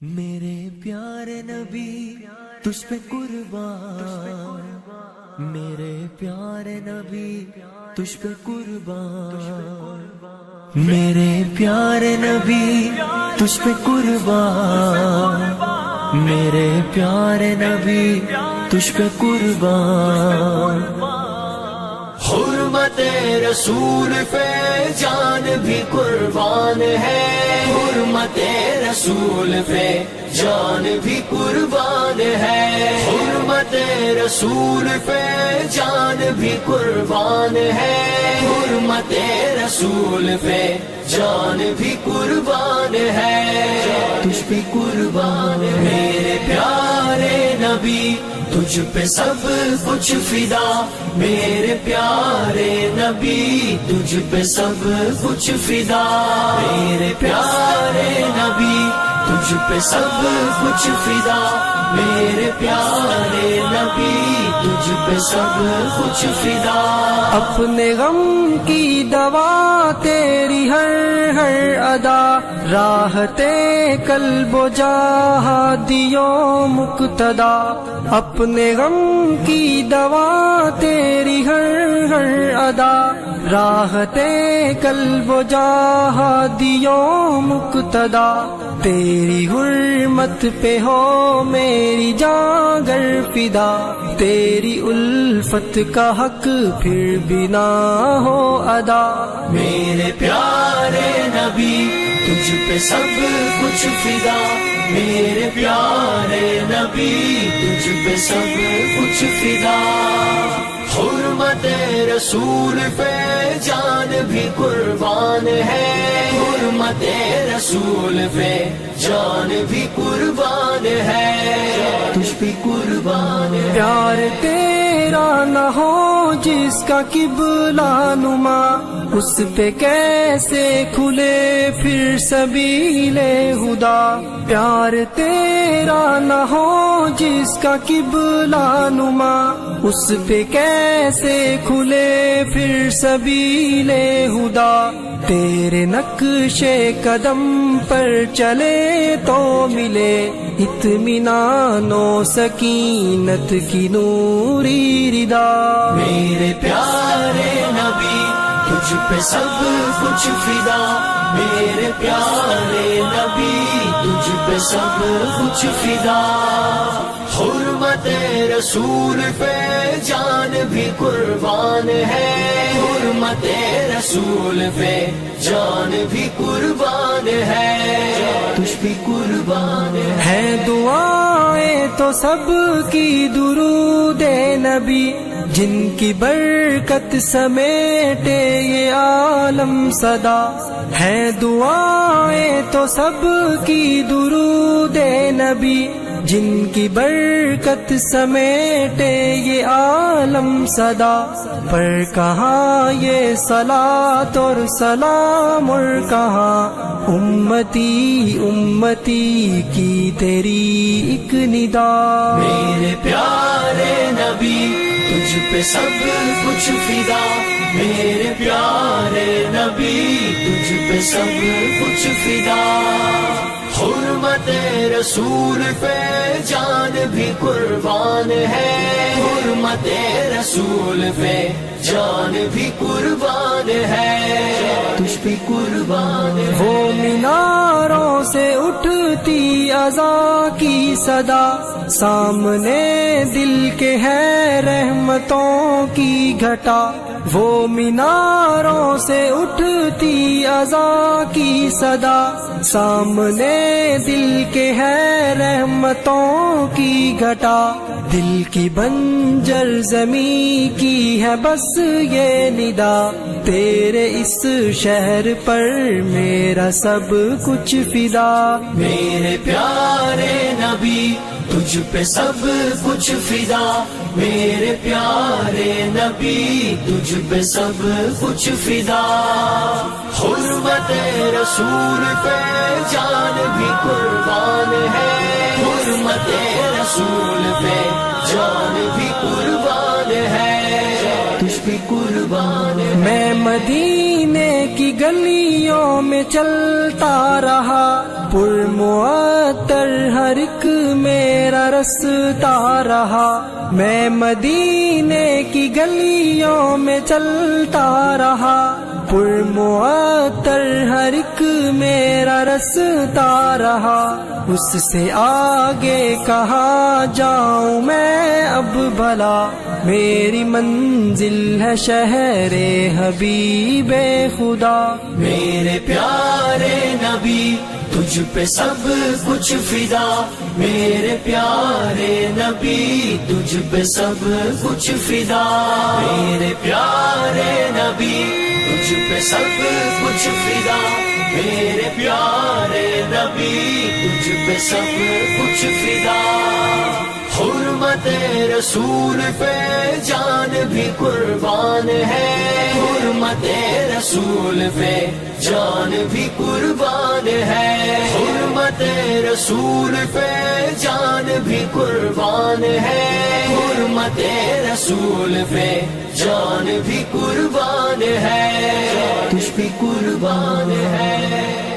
میرے پیارے نبی تجھ پہ قربان، میرے پیارے نبی تجھ پہ قربان، میرے پیارے نبی تجھ پہ قربان، میرے پیارے نبی تجھ پہ قربان۔ حرمت رسول پہ جان بھی قربان ہے، حرمت رسول پہ جان بھی قربان ہے، حرمت رسول پہ جان بھی قربان ہے، حرمت رسول پہ جان بھی قربان ہے، تجھ پہ قربان ہے میرے پیارے نبی، تجھ پہ سب کچھ فدا، میرے پیارے نبی تجھ پہ سب کچھ فدا، میرے پیارے نبی تجھ پہ سب کچھ فدا، میرے پیارے نبی تجھ پہ سب کچھ فدا۔ اپنے غم کی دوا تیری ہر ہر ادا، راحت قلب و جہادیوں مقتدا، اپنے غم کی دوا تیری ہر ہر ادا، راحت قلب و جہادیوں مقتدا، تیری حرمت پہ ہو میری جاں گر فدا، تیری الفت کا حق پھر بھی نہ ہو ادا، میرے پیارے نبی تجھ پہ سب کچھ فدا، میرے پیارے نبی تجھ پہ سب کچھ فدا، حرمت رسول پہ جان بھی قربان ہے، حرمت رسول پہ جان بھی قربان ہے، تجھ پہ قربان ہے۔ پیار تیرا نہ ہو جس کا قبلہ نما، اس پہ کیسے کھلے پھر سبیل ہدا، پیار تیرا نہ ہو جس کا قبلہ نما، اس پہ کیسے کھلے پھر سبیل ہدا، تیرے نقش قدم پر چلے تو ملے اطمینان و سکینت کی نوری ردا، میرے پیارے نبی تجھ پہ سب کچھ فدا، میرے پیارے نبی تجھ پہ سب کچھ فدا، حرمت رسول پہ جان بھی قربان ہے، حرمت رسول پہ جان بھی قربان ہے، تجھ پہ قربان ہے دعائیں تو سب کی درود نبی، جن کی برکت سمیٹے یہ عالم صدا، ہے دعائیں تو سب کی درود نبی، جن کی برکت سمیٹے یہ عالم صدا، پر کہاں یہ صلاۃ اور سلام، اور کہاں امتی امتی کی تیری ایک ندا، میرے پیارے نبی تجھ پہ سب کچھ فدا، میرے پیارے نبی تجھ پہ سب کچھ فدا، حرمت رسول پہ جان بھی قربان ہے، حرمت رسول پہ جان بھی قربان ہے، تجھ پہ قربان ہے۔ وہ میناروں سے اٹھتی اذا کی صدا، سامنے دل کے ہے رحمتوں کی گھٹا، وہ میناروں سے اٹھتی اذا کی صدا، سامنے دل کے ہے رحمتوں کی گھٹا، دل کی بنجر زمین کی ہے بس یہ ندا، تیرے اس شہر پر میرا سب کچھ فدا، میرے پیارے نبی تجھ پہ سب کچھ فدا، میرے پیارے نبی تجھ پہ سب کچھ فدا، حرمت رسول پہ جان بھی قربان ہے، حرمت رسول پہ جان بھی قربان ہے، تجھ پہ قربان ہے۔ میں مدینے کی گلیوں میں چلتا رہا، پرمعطر ہر ایک میرا رستہ رہا، میں مدینے کی گلیوں میں چلتا رہا، پرمعطر ہر ایک میرا رستہ رہا، اس سے آگے کہاں جاؤں میں اب بھلا، میری منزل ہے شہر حبیب خدا۔ میرے پیارے نبی تجھ پہ سب کچھ فدا، میرے پیارے نبی تجھ پہ سب کچھ فدا، میرے پیارے نبی تجھ پہ سب کچھ فدا، میرے پیارے نبی تجھ پہ سب کچھ فدا، حرمت رسول پہ جان بھی قربان ہے، حرمت رسول پہ جان بھی قربان ہے، حرمت رسول پہ جان بھی قربان ہے، حرمت رسول پہ جان بھی قربان ہے، تجھ بھی قربان ہے۔